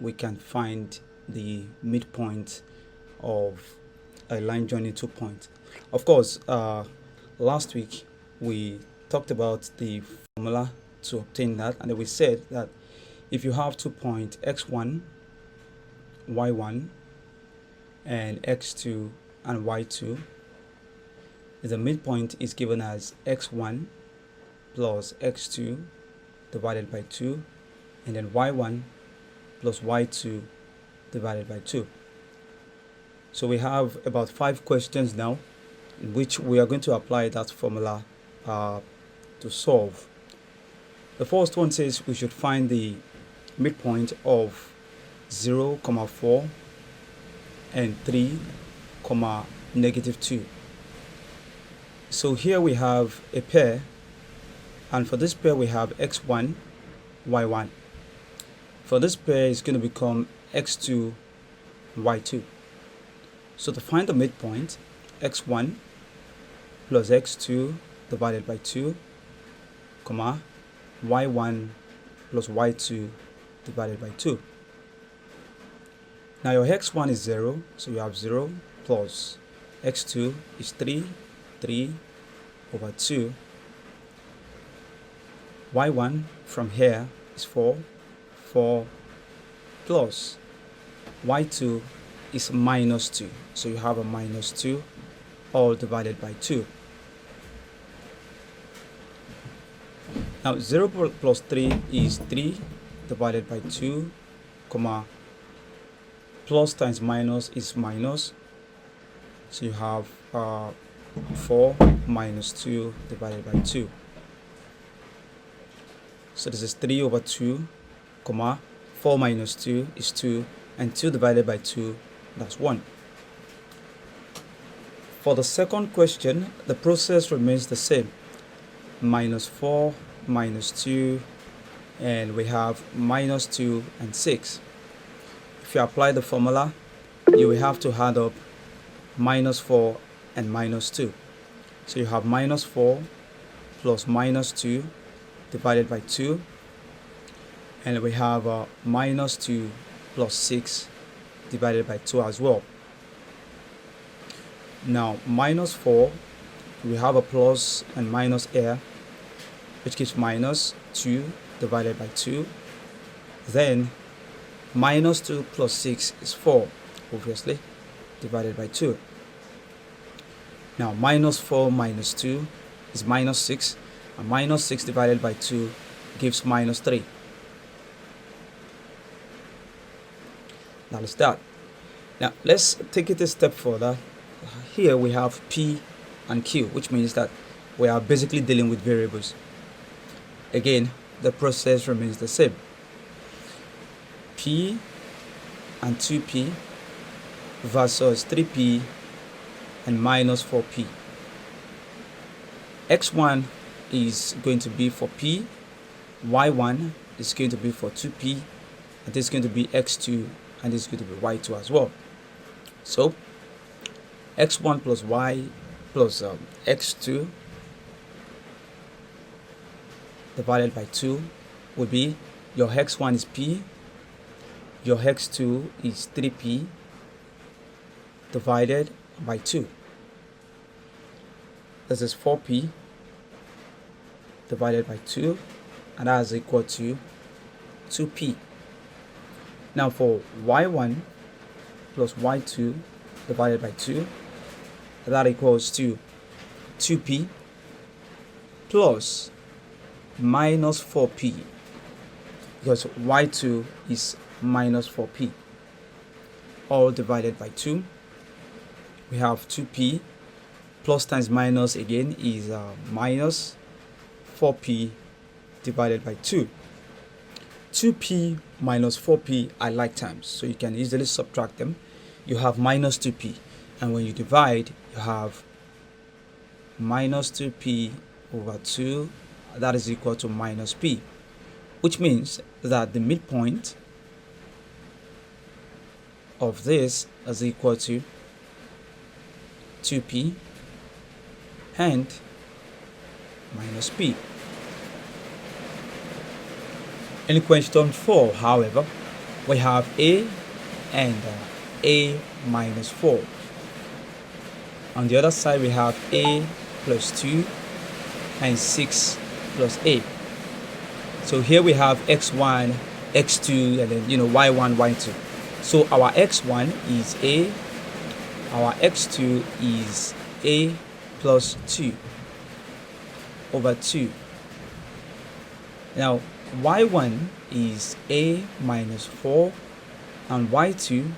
we can find the midpoint of a line joining 2 points. Of course, last week we talked about the formula to obtain that, and then we said that if you have 2 points x1, y1, and x2 and y2, the midpoint is given as x1 plus x2 divided by 2, and then y1 plus y2 divided by 2. So we have about 5 questions now in which we are going to apply that formula to solve. The first one says we should find the midpoint of 0, 4 and 3, -2. So here we have a pair, and for this pair we have x1, y1. For this pair it's going to become x2, y2. So to find the midpoint, x1 plus x2 divided by 2, y1 plus y2 divided by 2. Now your x1 is 0, so you have 0 plus x2 is 3 over 2. y1 from here is 4 plus y2 is -2, so you have a -2 all divided by 2. Now 0 plus 3 is 3 divided by 2, plus times minus is minus, so you have 4 minus 2 divided by 2. So this is 3 over 2, 4 minus 2 is 2, and 2 divided by 2, that's 1. For the second question, the process remains the same. -4, -2, and we have -2 and 6. If you apply the formula, you will have to add up -4 and -2. So you have -4 plus -2 divided by 2, and we have -2 plus 6 divided by 2 as well. Now -4, we have a plus and minus here, which gives -2 divided by 2. Then -2 plus 6 is 4, obviously, divided by 2. Now -4 minus 2 is -6, and -6 divided by 2 gives -3. That is that. Now let's take it a step further. Here we have P and Q, which means that we are basically dealing with variables. Again, the process remains the same. P and 2P versus 3P and -4P. X1 is going to be for P, Y1 is going to be for 2P, and this is going to be X2, and this is going to be Y2 as well. So X1 plus Y plus X2 divided by 2 would be your X1 is P, your X2 is 3P divided by 2. This is 4P divided by 2, and that is equal to 2P. Now for Y1 plus Y2 divided by 2, that equals to 2P plus -4P, because Y2 is -4P, all divided by 2. We have 2P plus times minus again is -4P divided by 2. 2P minus 4P are like terms, so you can easily subtract them. You have -2P, and when you divide, you have -2P over 2, that is equal to -P, which means that the midpoint of this is equal to 2P and -P. In question 4, however, we have a and a minus 4. On the other side, we have a plus 2 and 6 plus a. So here we have x1, x2, and then y1, y2. So our x1 is a, our x2 is a plus 2 over 2. Now y1 is a minus 4 and y2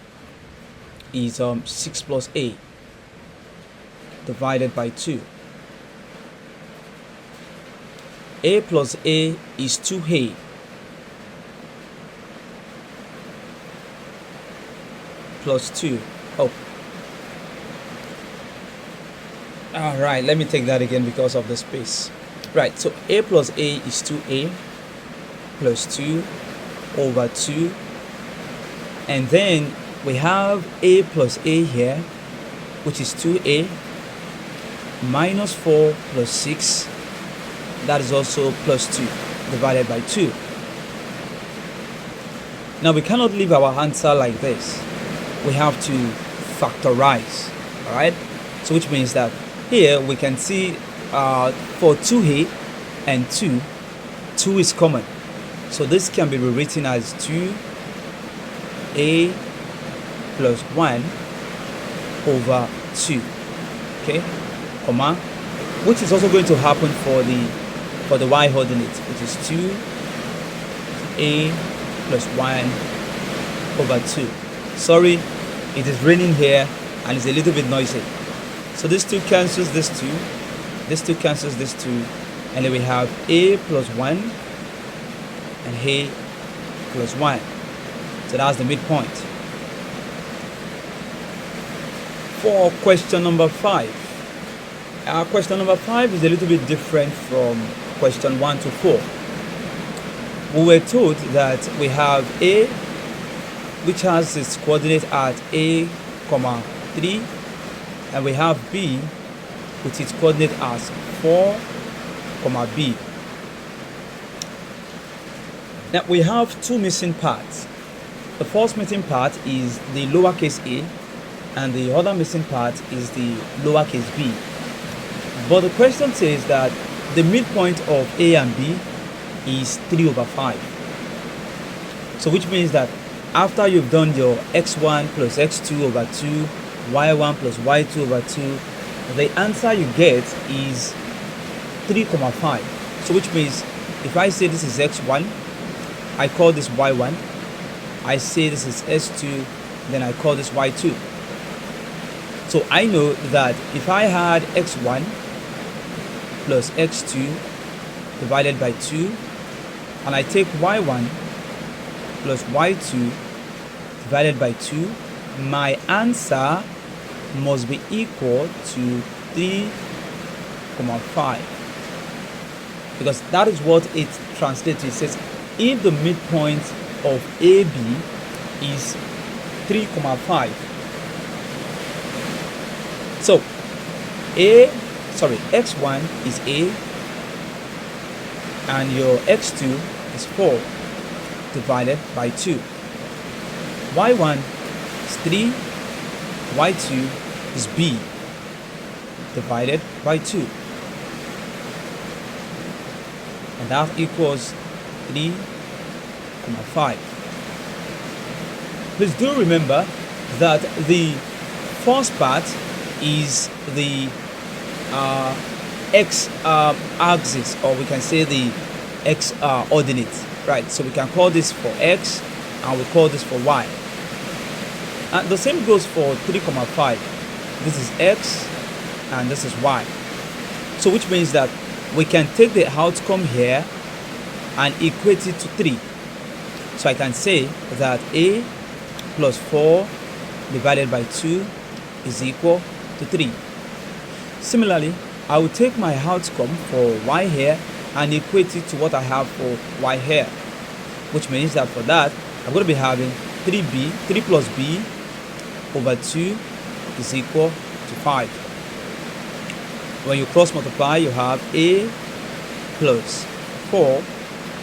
is 6 plus a divided by 2. A plus a is 2a. Plus 2. Oh. Alright, let me take that again because of the space. Right, so a plus a is 2a plus 2 over 2. And then we have a plus a here, which is 2a minus 4 plus 6. That is also plus 2 divided by 2. Now we cannot leave our answer like this. We have to factorize. Alright? So which means that here we can see for 2a and 2 is common. So this can be rewritten as 2a plus 1 over 2. Okay? Comma. Which is also going to happen for the y coordinate, which is 2a plus 1 over 2. Sorry, it is raining here and it's a little bit noisy. So this 2 cancels this 2, this 2 cancels this 2, and then we have a plus 1 and a plus 1. So that's the midpoint. For question number 5. Question number 5 is a little bit different from question 1 to 4. We were told that we have a, which has its coordinate at a, 3, and we have b, with its coordinate as 4, b. Now we have 2 missing parts. The first missing part is the lowercase a, and the other missing part is the lowercase b. But the question says that the midpoint of a and b is 3 over 5. So which means that after you've done your x1 plus x2 over 2, y1 plus y2 over 2, the answer you get is 3,5. So which means if I say this is x1, I call this y1. I say this is s2, then I call this y2. So I know that if I had x1 plus x2 divided by 2, and I take y1 plus y2 divided by 2, my answer must be equal to 3,5, because that is what it translates to. It says if the midpoint of AB is 3,5, so x1 is a and your x2 is 4 divided by 2. y1 is 3, y2 is b divided by 2, and that equals 3,5. Please do remember that the first part is the x axis, or we can say the x ordinate, right? So we can call this for x and we call this for y. And the same goes for 3,5. This is x and this is y. So which means that we can take the outcome here and equate it to 3. So I can say that a plus 4 divided by 2 is equal to 3. Similarly, I will take my outcome for y here and equate it to what I have for y here, which means that for that I'm going to be having 3 plus b over 2 is equal to 5. When you cross multiply, you have a plus 4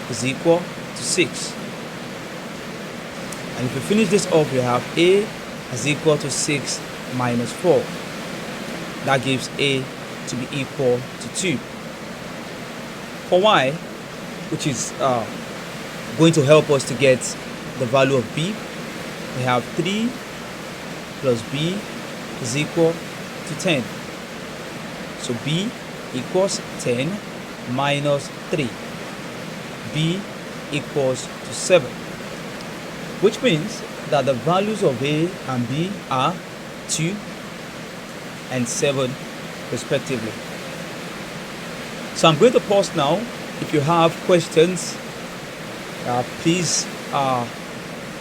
is equal to 6. And if you finish this up, we have a is equal to 6 minus 4. That gives a to be equal to 2. For y, which is going to help us to get the value of b, we have 3 plus b is equal to 10. So b equals 10 minus 3. b equals to 7. Which means that the values of a and b are 2 and 7 respectively. So I'm going to pause now. If you have questions, please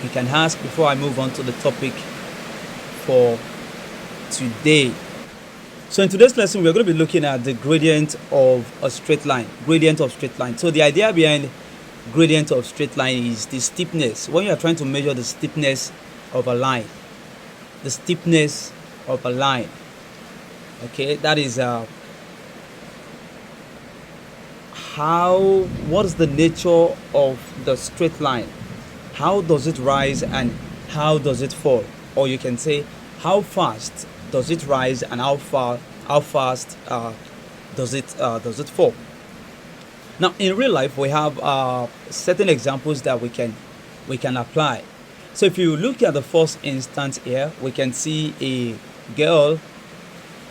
you can ask before I move on to the topic for today. So in today's lesson, we're going to be looking at the gradient of a straight line. Gradient of straight line. So the idea behind gradient of straight line is the steepness. When you are trying to measure the steepness of a line, the steepness of a line, okay, that is what is the nature of the straight line? How does it rise and how does it fall? Or you can say, how fast does it rise and how fast does it fall? Now, in real life, we have certain examples that we can apply. So if you look at the first instance here, we can see a girl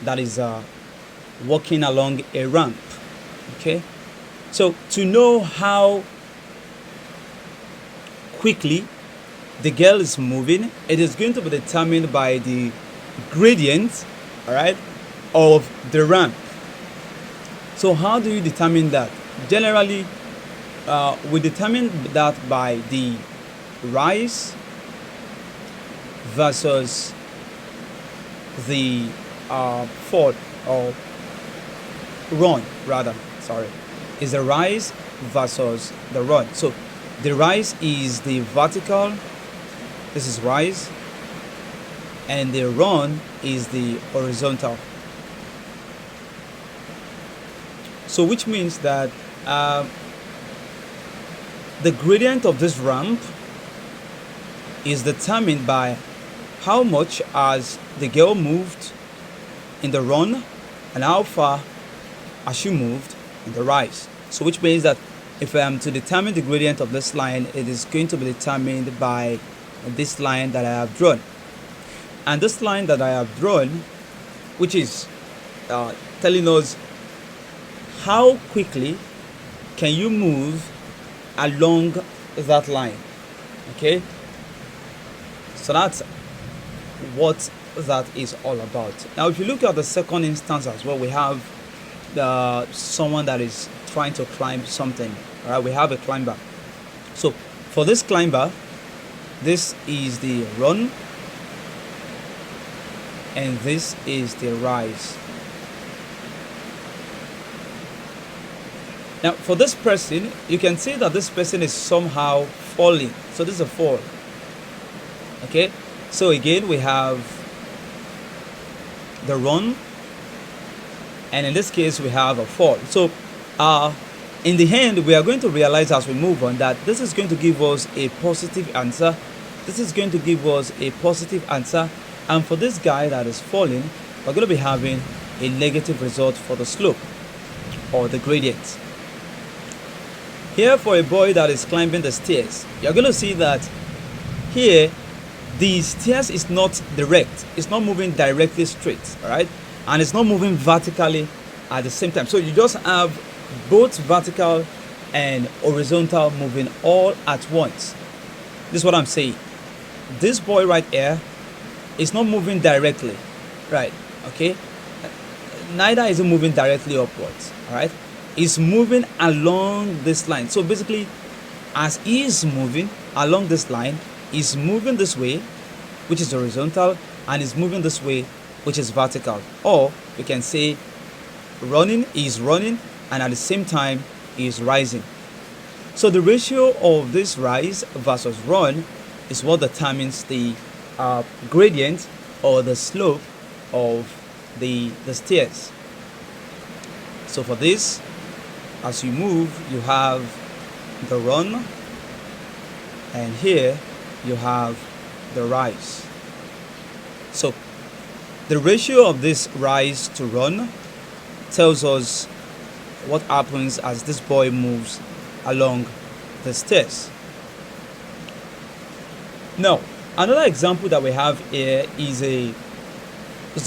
that is walking along a ramp. Okay, so to know how quickly the girl is moving, it is going to be determined by the gradient, all right, of the ramp. So how do you determine that? Generally, we determine that by the rise versus the fall, or run rather, sorry, is the rise versus the run. So the rise is the vertical, this is rise, and the run is the horizontal. So which means that the gradient of this ramp is determined by how much has the girl moved in the run and how far has she moved in the rise. So which means that if I am to determine the gradient of this line, it is going to be determined by this line that I have drawn. And this line that I have drawn, which is telling us how quickly can you move along that line. Okay, so that's what that is all about. Now if you look at the second instance as well, we have someone that is trying to climb something. All right, we have a climber. So for this climber, this is the run and this is the rise. Now for this person, you can see that this person is somehow falling. So this is a fall. Okay, so again we have the run, and in this case we have a fall. So in the end, we are going to realize as we move on that this is going to give us a positive answer. This is going to give us a positive answer, and for this guy that is falling, we're going to be having a negative result for the slope or the gradient. Here for a boy that is climbing the stairs, you're going to see that here the stairs is not direct, it's not moving directly straight, all right, and it's not moving vertically at the same time. So you just have both vertical and horizontal moving all at once. This is what I'm saying. This boy right here is not moving directly, right? Okay, neither is it moving directly upwards, all right? It's moving along this line. So basically, as he is moving along this line, he's moving this way, which is horizontal, and is moving this way, which is vertical. Or we can say running is running, and at the same time is rising. So the ratio of this rise versus run is what determines the gradient or the slope of the stairs. So for this, as you move, you have the run, and here you have the rise. So the ratio of this rise to run tells us what happens as this boy moves along the stairs. Now, another example that we have here is the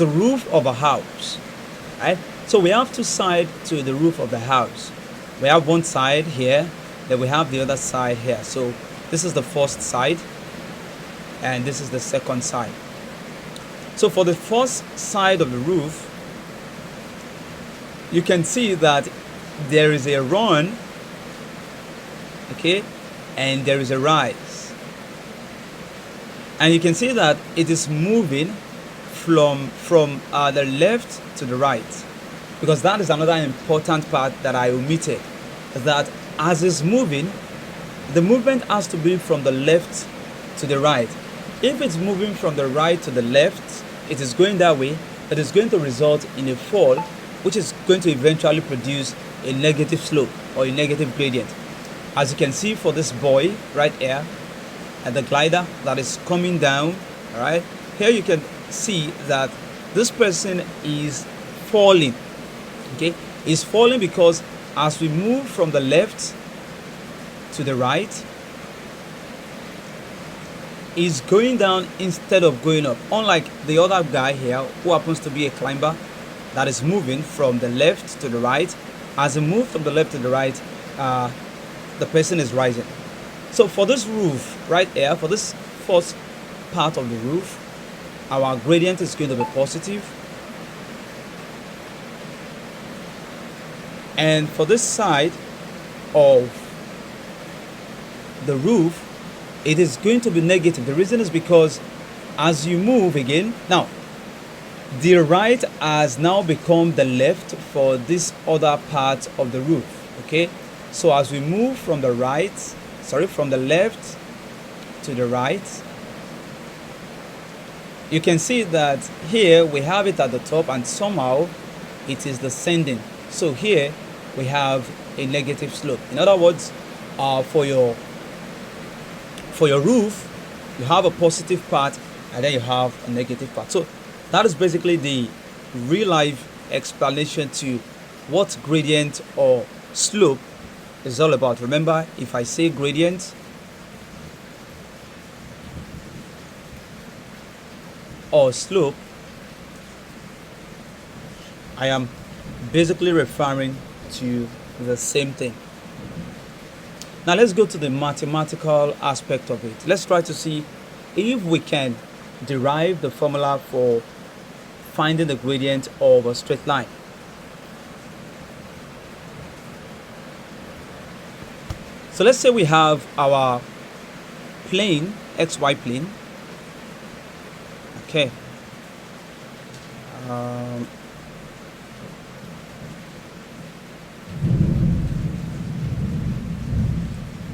roof of a house, right? So we have two sides to the roof of the house. We have one side here, then we have the other side here. So this is the first side, and this is the second side. So for the first side of the roof, you can see that there is a run, okay, and there is a rise. And you can see that it is moving from the left to the right, because that is another important part that I omitted, that as it's moving, the movement has to be from the left to the right. If it's moving from the right to the left, it is going that way, it is going to result in a fall, which is going to eventually produce a negative slope or a negative gradient. As you can see for this boy right here, and the glider that is coming down, all right, here you can see that this person is falling, okay, is falling because as we move from the left to the right, is going down instead of going up, unlike the other guy here who happens to be a climber that is moving from the left to the right. As he moves from the left to the right, the person is rising. So for this roof right here, for this first part of the roof, our gradient is going to be positive. And for this side of the roof, it is going to be negative. The reason is because as you move again, now the right has now become the left for this other part of the roof, okay? So as we move from the from the left to the right, you can see that here we have it at the top and somehow it is descending. So here we have a negative slope. In other words, for your roof, you have a positive part and then you have a negative part. So that is basically the real life explanation to what gradient or slope is all about. Remember, if I say gradient or slope, I am basically referring to the same thing. Now let's go to the mathematical aspect of it. Let's try to see if we can derive the formula for finding the gradient of a straight line. So let's say we have our plane, XY plane. Okay.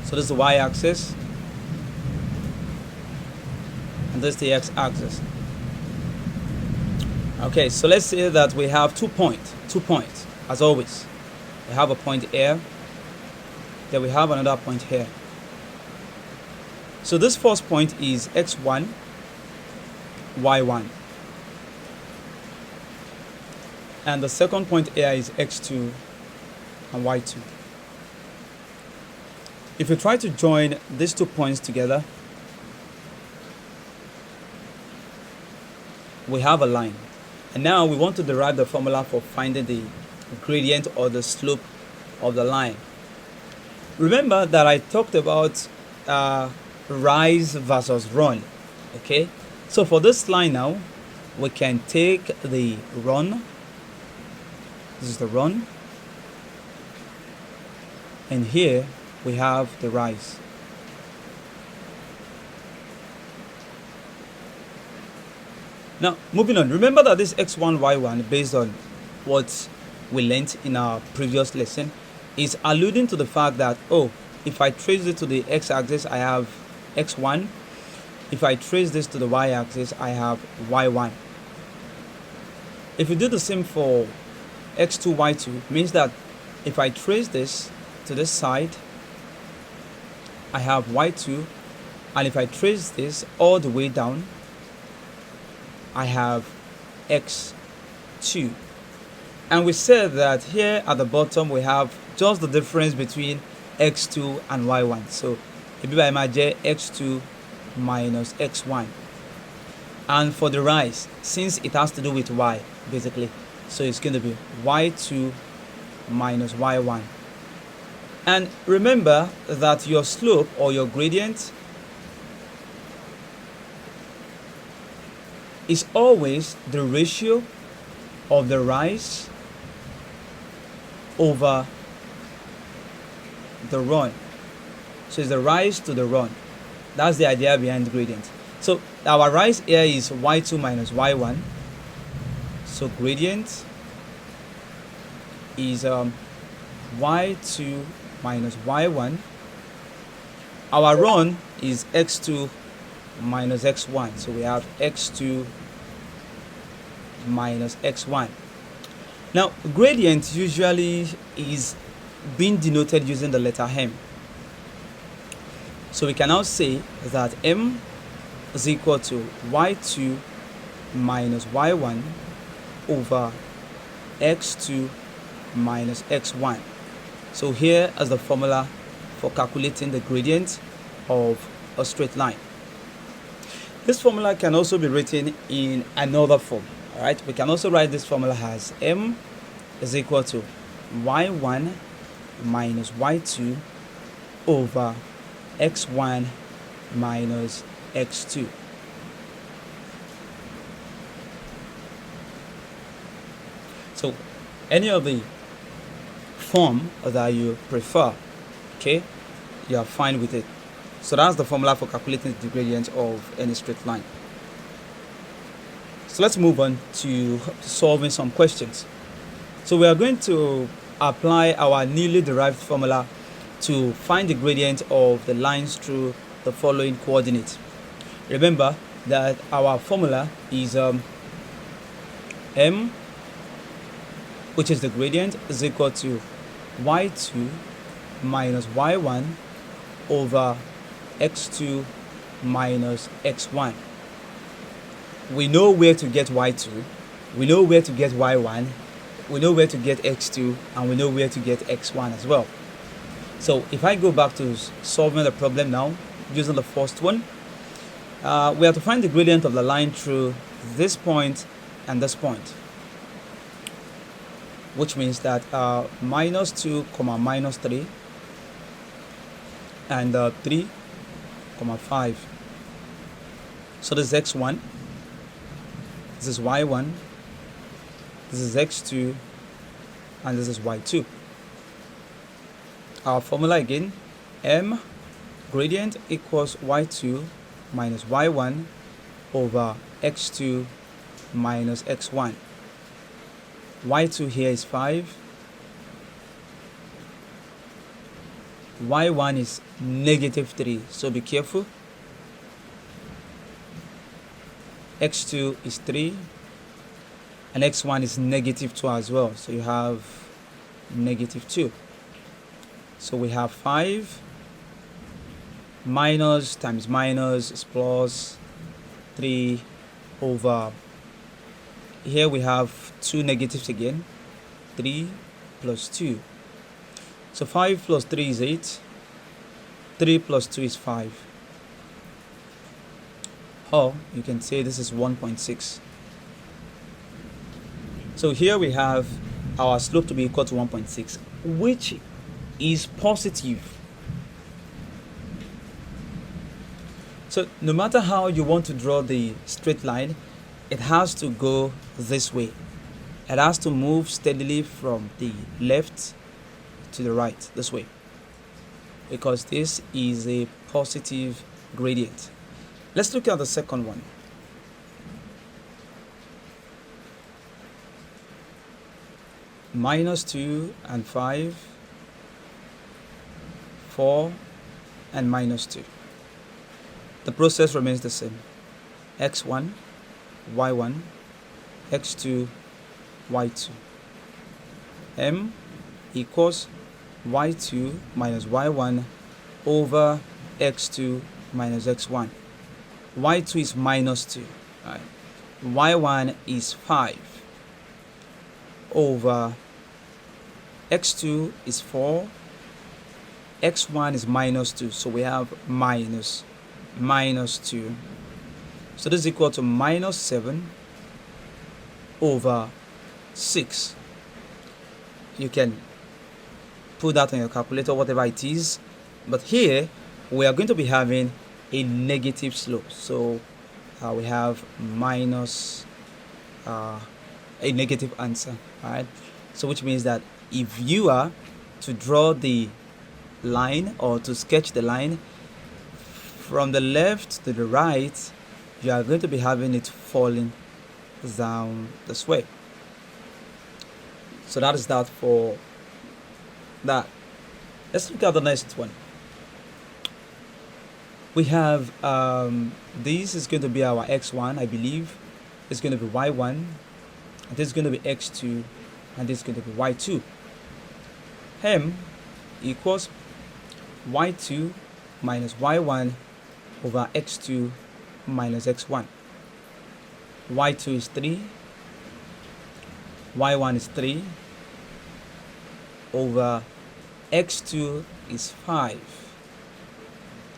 So this is the y-axis, and this is the x-axis. Okay, so let's say that we have 2 points, as always. We have a point here, then we have another point here. So this first point is x1, y1. And the second point here is x2 and y2. If you try to join these 2 points together, we have a line. And now we want to derive the formula for finding the gradient or the slope of the line. Remember that I talked about rise versus run. Okay, so for this line now, we can take the run. This is the run, and here we have the rise. Now, moving on, remember that this x1, y1, based on what we learned in our previous lesson, is alluding to the fact that, oh, if I trace it to the x-axis, I have x1. If I trace this to the y-axis, I have y1. If you do the same for x2, y2, means that if I trace this to this side, I have y2 And if I trace this all the way down, I have x2. And we said that here at the bottom we have just the difference between x2 and y1. So it be by imagine x2 minus x1. And for the rise, since it has to do with y basically, so it's going to be y2 minus y1. And remember that your slope or your gradient is always the ratio of the rise over the run. So it's the rise to the run. That's the idea behind the gradient. So our rise here is y2 minus y1. So gradient is y2 minus y1. Our run is x2 minus x1. So we have x2 minus x1. Now gradient usually is being denoted using the letter m. So we can now say that m is equal to y2 minus y1 over x2 minus x1. So here is the formula for calculating the gradient of a straight line. This formula can also be written in another form. Alright, we can also write this formula as m is equal to y1 minus y2 over x1 minus x2. So any of the form that you prefer, okay, you are fine with it. So that's the formula for calculating the gradient of any straight line. So let's move on to solving some questions. So we are going to apply our newly derived formula to find the gradient of the lines through the following coordinates. Remember that our formula is m, which is the gradient, is equal to y2 minus y1 over x2 minus x1. We know where to get y2, we know where to get y1, we know where to get x2, and we know where to get x1 as well. So if I go back to solving the problem now, using the first one, we have to find the gradient of the line through this point and this point, which means that minus 2 comma minus 3 and 3 comma 5. So this is x1, this is y1, this is x2, and this is y2. Our formula again, m gradient equals y2 minus y1 over x2 minus x1. y2 here is 5, y1 is negative 3, so be careful. x2 is 3 and x1 is negative 2 as well, so you have negative 2. So we have 5 minus times minus is plus 3 over, here we have two negatives again, 3 plus 2. So 5 plus 3 is 8, 3 plus 2 is 5. Or you can say this is 1.6. So here we have our slope to be equal to 1.6, which is positive. So no matter how you want to draw the straight line, it has to go this way. It has to move steadily from the left to the right, this way, because this is a positive gradient. Let's look at the second one. Minus 2 and 5, 4 and minus 2. The process remains the same. x1, y1, x2, y2. M equals y2 minus y1 over x2 minus x1. y2 is minus 2. Right? y1 is 5 over x2 is 4, x1 is minus 2, so we have minus 2. So this is equal to minus 7 over 6. You can put that on your calculator, whatever it is, but here we are going to be having a negative slope, so we have minus a negative answer. Alright, so which means that if you are to draw the line or to sketch the line from the left to the right, you are going to be having it falling down this way. So that is that for that. Let's look at the next one. We have this is going to be our x1, I believe. It's going to be y1, and this is going to be x2, and this is going to be y2. M equals y2 minus y1 over x2 minus x1. y2 is 3, y1 is 3 over x2 is 5,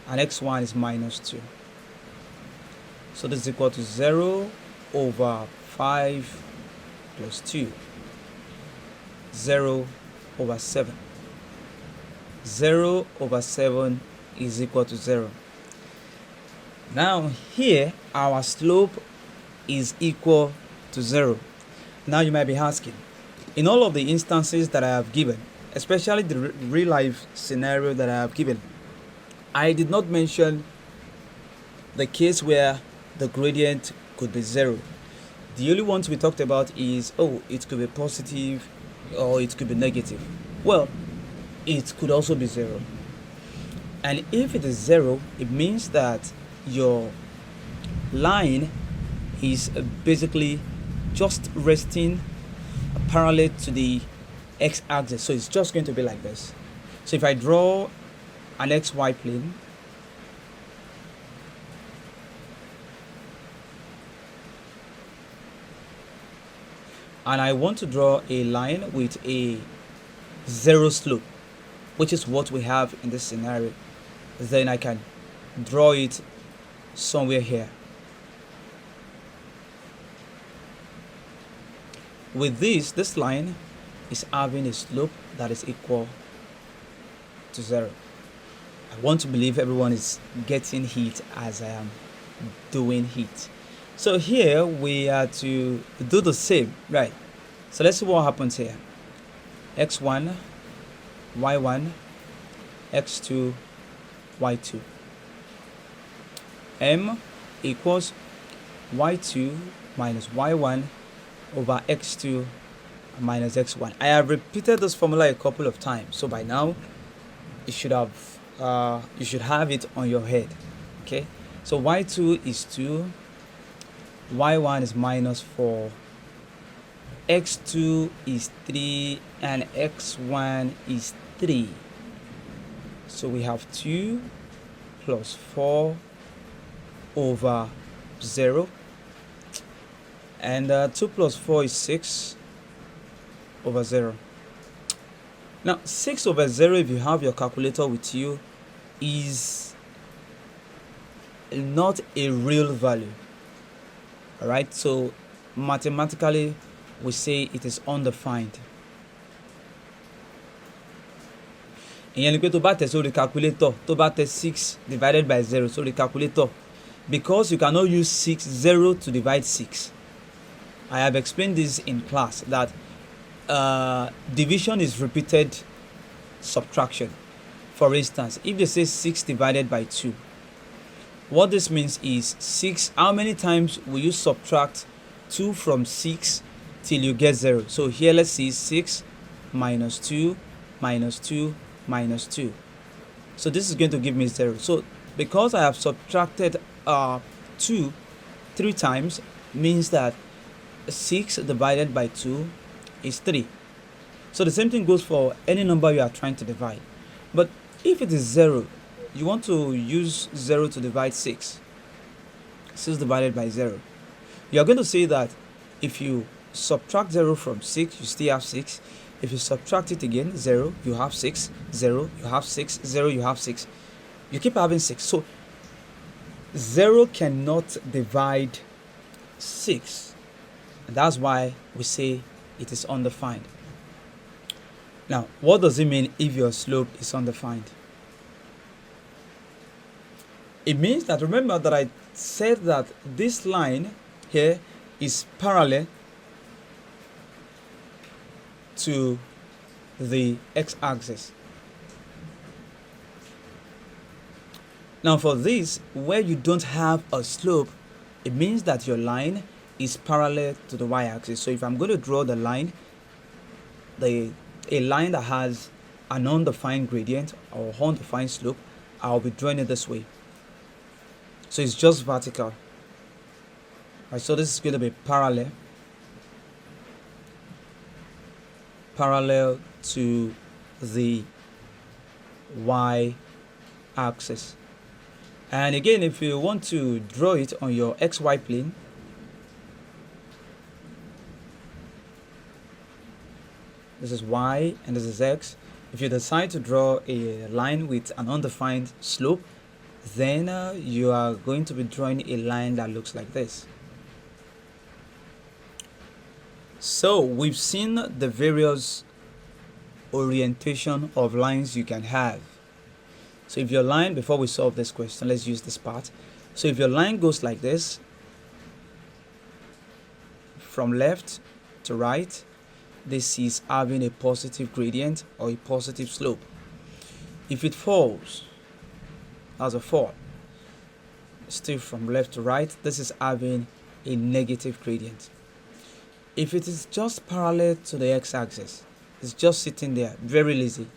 and x1 is minus 2. So this is equal to 0 over 5 plus 2, 0 over 7. 0 over 7 is equal to 0. Now here our slope is equal to 0. Now you might be asking, in all of the instances that I have given, especially the real life scenario that I have given, I did not mention the case where the gradient could be 0. The only ones we talked about is, it could be positive or it could be negative. Well, it could also be 0. And if it is 0, it means that your line is basically just resting parallel to the x-axis. So it's just going to be like this. So if I draw an xy plane, and I want to draw a line with a 0 slope, which is what we have in this scenario, then I can draw it somewhere here. With this line is having a slope that is equal to 0. I want to believe everyone is getting it as I am doing it. So here we are to do the same, right? So let's see what happens here. x1, y1, x2, y2. M equals y2 minus y1 over x2 minus x1. I have repeated this formula a couple of times, so by now you should have it on your head. Okay, so y2 is 2, y1 is minus 4, x2 is 3, and x1 is 3. So we have 2 plus 4 over 0, and 2 plus 4 is 6 over 0. Now 6 over 0, if you have your calculator with you, is not a real value. Alright, so mathematically we say it is undefined. ìyẹn ni pé tó bá tẹ̀ sórí calculator, tó bá tẹ̀ 6 divided by 0 sórí calculator, because you cannot use 0 to divide 6. I have explained this in class that division is repeated subtraction. For instance, if they say 6 divided by 2, what this means is 6, how many times will you subtract 2 from 6 till you get 0? So here let's see 6 minus 2 minus 2 minus 2. So this is going to give me 0. So because I have subtracted 2 3 times, means that 6 divided by 2 is 3. So the same thing goes for any number you are trying to divide. But if it is 0, you want to use 0 to divide 6. 6 divided by 0. You are going to see that if you subtract 0 from 6, you still have 6. If you subtract it again, 0, you have 6. 0, you have 6. 0, you have 6. You keep having 6. So 0 cannot divide 6. And that's why we say it is undefined. Now, what does it mean if your slope is undefined? It means that, remember that I said that this line here is parallel to the x-axis. Now for this, where you don't have a slope, it means that your line is parallel to the y-axis. So if I'm going to draw the line, a line that has an undefined gradient or undefined slope, I'll be drawing it this way. So it's just vertical. Right, so this is going to be parallel to the y-axis. And again, if you want to draw it on your xy plane, this is y and this is x. If you decide to draw a line with an undefined slope, then you are going to be drawing a line that looks like this. So we've seen the various orientation of lines you can have. So if your line, before we solve this question, let's use this part. So if your line goes like this, from left to right, this is having a positive gradient or a positive slope. If it falls, as a fall, still from left to right, this is having a negative gradient. If it is just parallel to the x-axis, it's just sitting there, very lazy.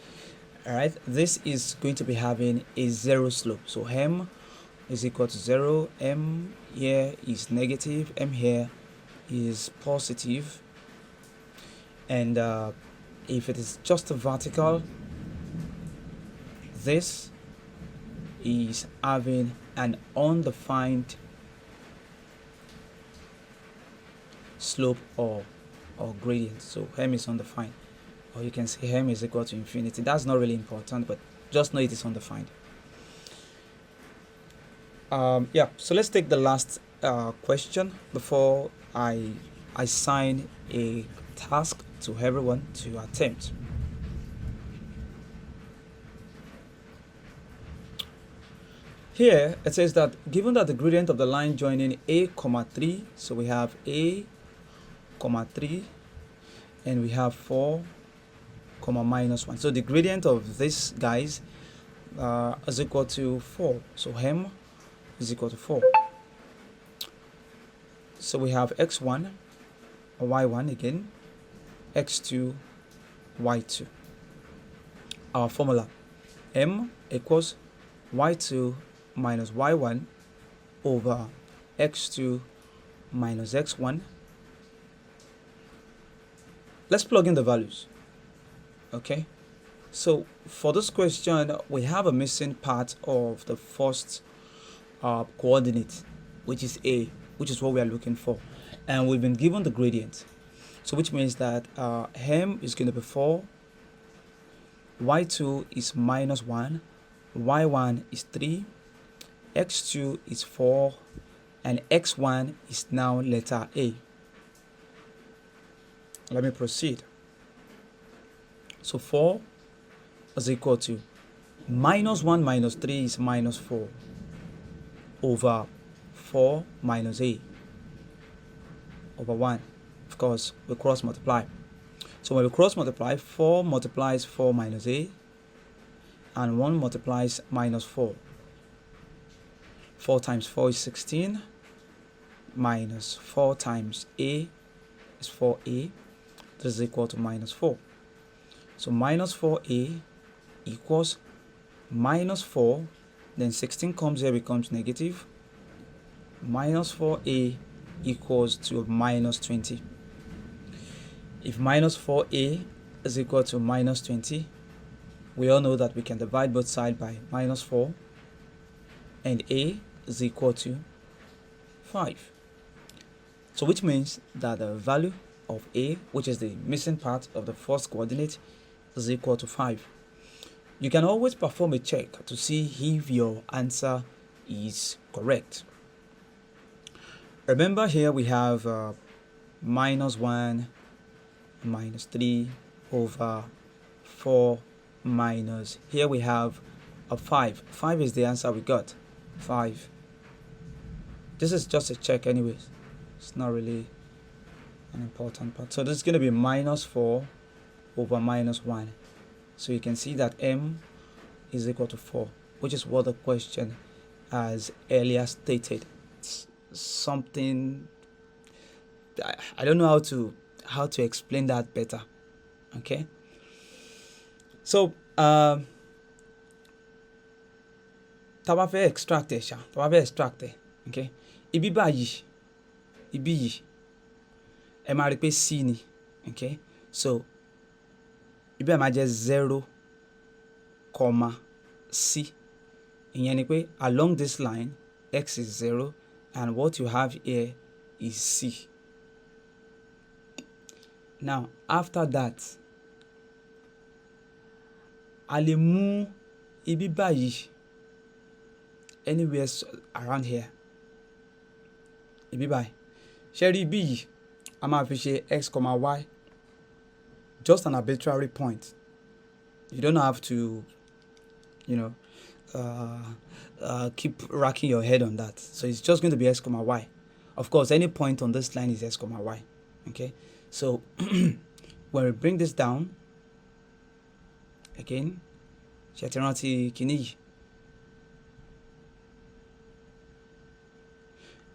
Alright, this is going to be having a 0 slope. So m is equal to 0, m here is negative, m here is positive. And if it is just a vertical, this is having an undefined slope or gradient. So m is undefined, or you can say m is equal to infinity. That's not really important, but just know it is undefined. Yeah, so let's take the last question before I assign a task to everyone to attempt. Here it says that given that the gradient of the line joining a comma 3, so we have a comma 3 and we have 4 comma minus 1. So the gradient of this guys is equal to 4. So m is equal to 4. So we have x1, y1 again, x2, y2. Our formula, m equals y2 minus y1 over x2 minus x1. Let's plug in the values. Okay, so for this question we have a missing part of the first coordinate, which is a, which is what we are looking for, and we've been given the gradient. So which means that m is going to be 4, y2 is minus 1, y1 is 3, x2 is 4, and x1 is now letter A. Let me proceed. So 4 is equal to minus 1 minus 3 is minus 4 over 4 minus A over 1. Of course, we cross multiply. So when we cross multiply, 4 multiplies 4 minus A, and 1 multiplies minus 4. 4 times 4 is 16, minus 4 times A is 4A. This is equal to minus 4. So minus 4A equals minus 4, then 16 comes here, becomes negative. Minus 4A equals to minus 20. If minus 4A is equal to minus 20, we all know that we can divide both sides by minus 4, and a is equal to 5. So which means that the value of a, which is the missing part of the first coordinate, is equal to 5. You can always perform a check to see if your answer is correct. Remember, here we have -1 -3 over 4 minus, here we have a 5. 5 is the answer we got. 5. This is just a check anyways. It's not really an important part. So this is going to be -4 over -1. So you can see that m is equal to 4, which is what the question has earlier stated. It's something I don't know how to explain that better. Okay. So tá bá fẹ́ extract ẹ̀ ṣá, tá bá fẹ́ extract ẹ̀, okay, ibi báyìí, ibi yìí ẹ máa rí pé c ni, okay, so ibi ẹ̀ máa jẹ́ 0, c. Ìyẹn ni pé along this line x is 0 and what you have here is c. Now after that, a lè mú ibi báyìí anywhere around here. Ibi báyìí, ṣé rí ibi yìí a máa fi ṣe x, y, just an arbitrary point. You don't have to, keep racking your head on that. So it's just going to be x, y. Of course, any point on this line is x, y. Okay, so when we bring this down again, ṣé ti rántí kíní yìí?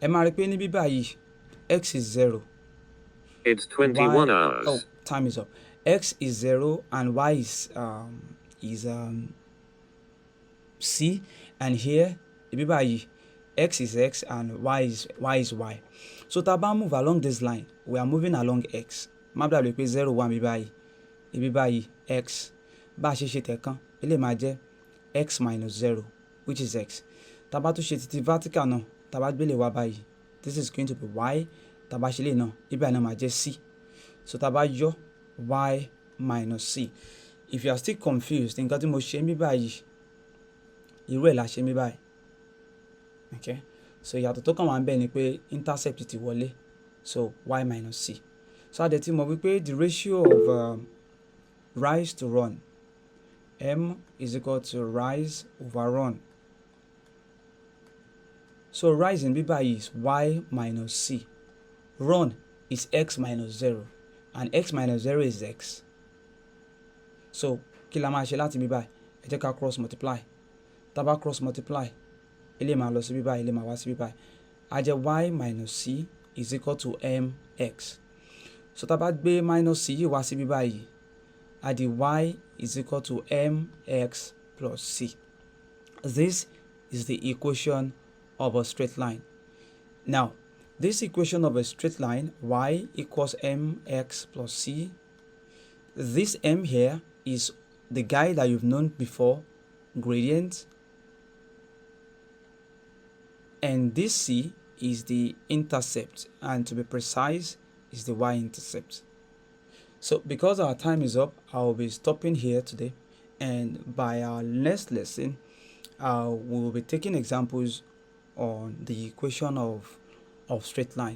Ẹ máa rí pé níbí báyìí x is 0. It's 21 hours. Oh, time is up. X is 0 and y is c, and here níbí báyìí x is x and y is y. So tá bá move along this line, we are moving along x. Má dàbí pé 0 wà níbí báyìí x. Bá ṣe tẹ̀kan, ilé máa jẹ́ x minus 0, which is x. Tá bá tún ṣe títí vertical náà, tá bá gbélé wá báyìí, this is going to be y. Tá bá ṣe lè náà, ibi náà máa jẹ́ c. So tá bá yọ y minus c. If you are still confused, nǹkan tí mo ṣe níbí báyìí, irú ẹ̀ la ṣe níbí báyìí. Okay, so ìyàtọ̀ tó kàn wá ń bẹ̀ ni pé intercept ti wọlé, so y minus c. So a dẹ̀ ti mọ̀ wípé the ratio of rise to run, m is equal to rise over run. So rise in bíbá is y minus c. Run is x minus 0, and x minus 0 is x. So kí la máa ṣe láti bíbá? Ẹ jẹ́ ká cross multiply. Tá bá cross multiply, ilé máa lọ sí bíbá, ilé máa wá sí bíbá. A jẹ́ y minus c is equal to mx. So tá bá gbé minus c yìí wá sí bíbá yìí, a di y is equal to mx plus c. This is the equation of a straight line. Now, this equation of a straight line, y equals mx plus c. This m here is the guy that you've known before, gradient. And this c is the intercept, and to be precise, is the y-intercept. So because our time is up, I'll be stopping here today, and by our next lesson, we will be taking examples on the equation of straight line.